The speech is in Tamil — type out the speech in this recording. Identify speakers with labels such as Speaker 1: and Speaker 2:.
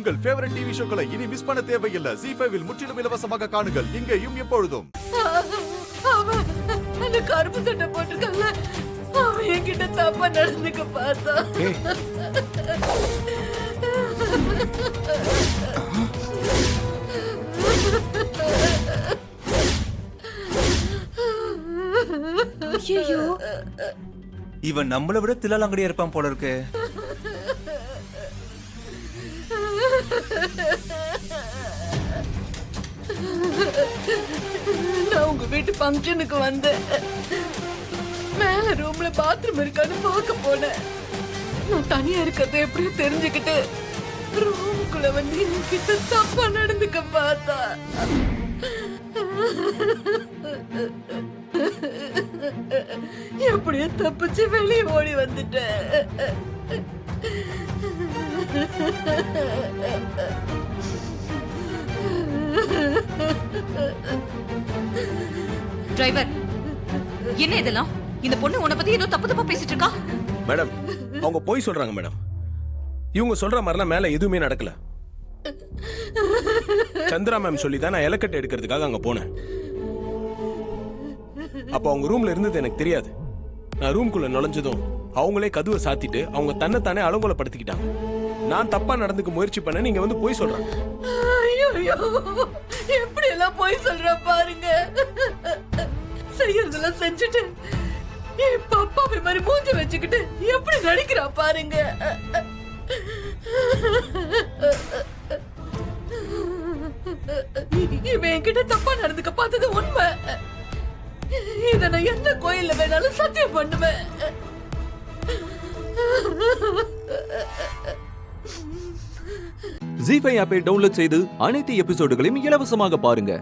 Speaker 1: உங்கள் ஃபேவரட் டிவி ஷோக்களை இனி மிஸ் பண்ண தேவையில்லை. ஜீ5 இல் முற்றிலும் இலவசமாக காணுங்கள், இங்கேயும் எப்பொழுதும்.
Speaker 2: அவன் அந்த கருப்பு சட்டை போட்டிருக்கல, அவன் என்கிட்ட தப்பா நடந்துக்க பார்த்தா.
Speaker 3: ஐயோ,
Speaker 4: இவன் நம்மளை விட தில்லாலங்கடியா இருப்பான் போல இருக்கு.
Speaker 2: நான் உங்க வீட்டு ஃபங்க்ஷனுக்கு வந்தேன். மேல ரூம்ல பாத்ரூம் இருக்கான்னு பார்க்க போனேன். நான் தனியா இருக்கிறத எப்படியும் தெரிஞ்சுக்கிட்டு ரூமுக்குள்ள வந்து என்கிட்ட தப்பா நடந்துக்க பார்த்தா. எப்படியோ தப்பிச்சு வெளியே ஓடி வந்துட்டேன்.
Speaker 3: டிரைவர், என்ன இதெல்லாம்? இந்த பொண்ணு உன்னை பத்தி ஏதோ தப்பு தப்பா பேசிட்டு இருக்கா.
Speaker 5: மேடம், அவங்க போய் சொல்றாங்க மேடம். இவங்க சொல்ற மாதிரிலாம் மேல எதுவுமே நடக்கல. சந்திரா மேம் சொல்லி தான் நான் இலக்கட்டை எடுக்கிறதுக்காக அங்க போனேன். அப்ப அவங்க ரூம்ல இருந்தது எனக்கு தெரியாது. நான் ரூம்குள்ள நுழைஞ்சதும் அவங்களே கதவை சாத்திட்டு அவங்க தன்னைத்தானே அலங்கோலப்படுத்திக்கிட்டாங்க. நான் தப்பா நடந்துக்க முயற்சி பண்ண நீங்க வந்து போய் சொல்றாங்க.
Speaker 2: ஐயோ, எப்படி எல்லாம் போய் சொல்ற பாருங்க. செய்யறதெல்லாம் செஞ்சுட்டு என் பாப்பாவை மாதிரி மூஞ்சி வச்சுக்கிட்டு எப்படி நடிக்கிறா பாருங்க. இவன் என்கிட்ட தப்பா நடந்துக்க பார்த்தது உண்மை. இத நான் எந்த கோயில்ல வேணாலும் சத்தியம் பண்ணுவேன்.
Speaker 6: ஜீ5 ஆப்பை டவுன்லோட் செய்து அனைத்து எபிசோடுகளையும் இலவசமாக பாருங்க.